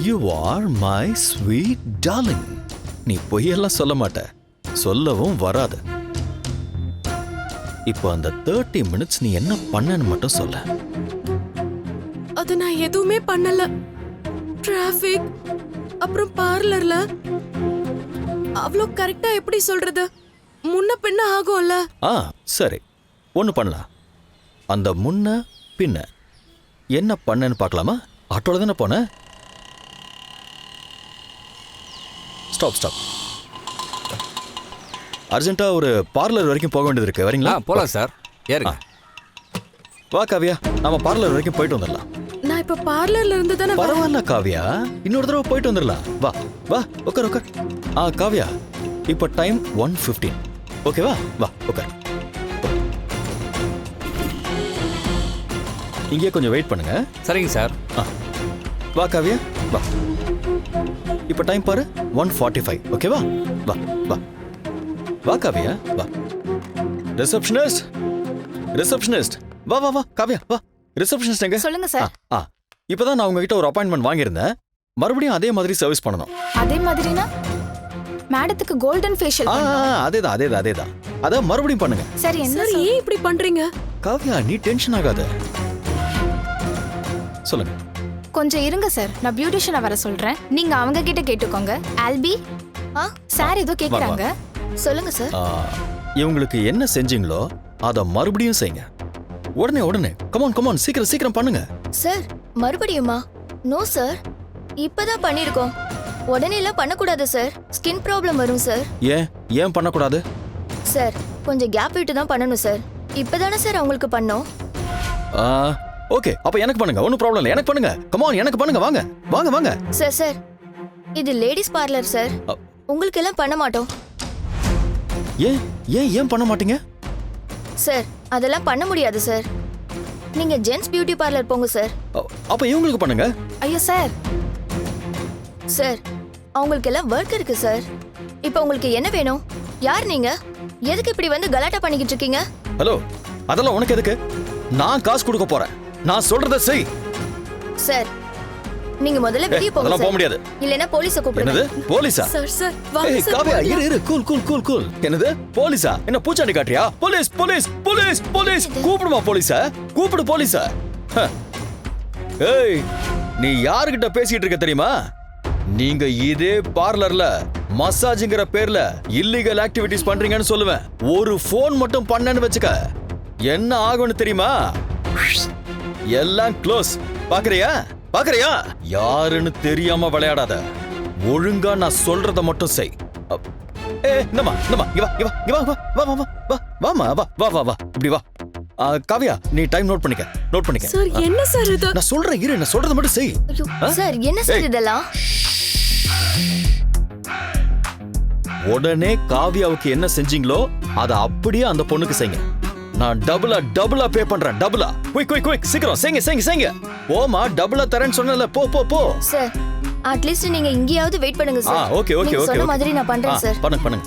You are my sweet darling. நீ பொய்யெல்லாம் சொல்ல மாட்ட, சொல்லவும் வராது. இப்போ அந்த 30 minutes நீ என்ன பண்ணன்னு மட்டும் சொல்ல. அது நான் எதுவுமே பண்ணல. டிராஃபிக் அப்புறம் பார்லர்ல அவ்வளோ கரெக்டா எப்படி சொல்றது, முன்ன பின்ன ஆகும்ல. சரி, ஒன்று பண்ணலாம். அந்த முன்ன பின்ன என்ன பண்ணன்னு பார்க்கலாமா? ஆட்டோல தானே போன. Stop stop. அர்ஜென்ட்டா ஒரு பார்லர் வரைக்கும் போக வேண்டியது இருக்கு, வரீங்களா? போலாம் சார், ஏறுங்க. வா காவியா, நாம பார்லர் வரைக்கும் போயிட்டு வந்துடலாம். நான் இப்ப பார்லர்ல இருந்து தானே. பரவாயில்ல காவியா, இன்னொரு தடவை போயிட்டு வந்துடலாம். வா வா, உட்கார் உட்கார். காவியா, இப்போ டைம் 1:15. ஓகேவா? வா உட்கார். இங்கே கொஞ்சம் வெயிட் பண்ணுங்க. சரிங்க சார். வா காவியா, வா. இப்போ டைம் பாரு, 1:45. ஓகேவா? வா வா வா காவியா, வா. ரிசப்ஷனிஸ்ட், ரிசப்ஷனிஸ்ட், வா வா வா காவியா, வா. ரிசப்ஷனிஸ்ட் எங்க? சொல்லுங்க சார். இப்பதான் நான் உங்ககிட்ட ஒரு அப்பாயின்மெண்ட் வாங்கியிருந்தேன். மறுபடியும் அதே மாதிரி சர்வீஸ் பண்ணணும். அதே மாதிரினா மேடத்துக்கு கோல்டன் ஃபேஷியல். அதேதான் அதேதான் அதேதான். அத மறுபடியும் பண்ணுங்க. சரி, என்ன சார் ஏன் இப்படி பண்றீங்க? காவியா, நீ டென்ஷன் ஆகாத. சொல்லுங்க. கொஞ்சம் இருங்க சார், நான் பியூட்டிஷியனை வர சொல்றேன். நீங்க அவங்க கிட்ட கேட்டுக்கோங்க. ஆல்பி, சார் ஏதோ கேக்குறாங்க. சொல்லுங்க சார். இவங்களுக்கு என்ன செஞ்சீங்களோ அத மறுபடியும் செய்யுங்க. உடனே உடனே. கமான் கமான், சீக்கிரம் சீக்கிரம் பண்ணுங்க. சார் மறுபடியுமா? நோ சார், இப்பதான் பண்ணிருக்கோம். உடனே எல்லாம் பண்ணக்கூடாது சார், ஸ்கின் ப்ராப்ளம் வரும் சார். ஏன் ஏன் பண்ணக்கூடாது? சார் கொஞ்சம் கேப் விட்டு தான் பண்ணணும் சார். இப்பதானே சார் அவங்களுக்கு பண்ணோம். ஓகே, அப்ப எனக்கு பண்ணுங்க, ஒன்னும் ப்ராப்ளம் இல்லை. எனக்கு பண்ணுங்க. கமான், எனக்கு பண்ணுங்க. வாங்க வாங்க வாங்க. சார் சார், இது லேடிஸ் பார்லர் சார், உங்களுக்கு எல்லாம் பண்ண மாட்டோம். ஏன் ஏன் ஏன் பண்ண மாட்டீங்க? சார் அதெல்லாம் பண்ண முடியாது சார். நீங்க ஜென்ஸ் பியூட்டி பார்லர் போங்க சார். அப்ப இவங்களுக்கு பண்ணுங்க. ஐயோ சார். சார் அவங்களுக்கு எல்லாம் ஒர்க் இருக்கு சார். இப்போ உங்களுக்கு என்ன வேணும்? யார் நீங்க? எதுக்கு இப்படி வந்து கலாட்டா பண்ணிக்கிட்டு இருக்கீங்க? ஹலோ, அதெல்லாம் உனக்கு எதுக்கு? நான் காசு கொடுக்க போறேன், நான் சொல்றத செய். சார் நீங்க முதல்ல வெளிய போங்க சார். போக முடியாது. இல்லனா போலீஸ கூப்பிடுங்க. என்னது போலீஸா? சார் சார் வாங்க ஏய் சார். காவியா, இரு கூல் கூல் கூல் கூல். என்னது போலீஸா? என்ன பூச்சாண்டி காட்டுறியா? Police police police police. கூப்பிடுமா போலீஸா? கூப்பிடு போலீஸா. ஏய், நீ யார்கிட்ட பேசிட்டு இருக்க தெரியுமா? நீங்க இதே பார்லர்ல மசாஜ்ங்கற பேர்ல இல்லீகல் ஆக்டிவிட்டீஸ் பண்றீங்கன்னு சொல்லுவேன். ஒரு ஃபோன் மட்டும் பண்ணேன்னு வெச்சுக்க, என்ன ஆகும்னு தெரியுமா? எல்லாம் க்ளோஸ். பாக்குறியா பாக்குறியா? யாருன்னு தெரியாம விளையாடாத. ஒழுங்கா நான் சொல்றத மட்டும் செய். என்னமா என்னமா, இவா இவா இவா வா வா வா வா வாமா வா வா வா வா இப்படி வா. காவியா, நீ டைம் நோட் பண்ணிக்க, நோட் பண்ணிக்க. சார் என்ன சார் இது? நான் சொல்றேன், இரு, நான் சொல்றத மட்டும் செய். சார் என்ன சார் இதெல்லாம்? உடனே காவியாவுக்கு என்ன செஞ்சீங்களோ அத அப்படியே அந்த பொண்ணுக்கு செய்யுங்க. நான் டபுளா பே பண்றேன். டபுளா. குயிக் குயிக் குயிக், சீக்கிரம் செய்யுங்க செய்யுங்க செய்யுங்க. போமா, டபுளா தரேன்னு சொன்னல, போ போ போ. சார் அட்லீஸ்ட் நீங்க இங்கேயாவது வெயிட் பண்ணுங்க சார். Okay okay okay. சொன்ன மாதிரி நான் பண்றேன் சார். பண்ணுங்க பண்ணுங்க.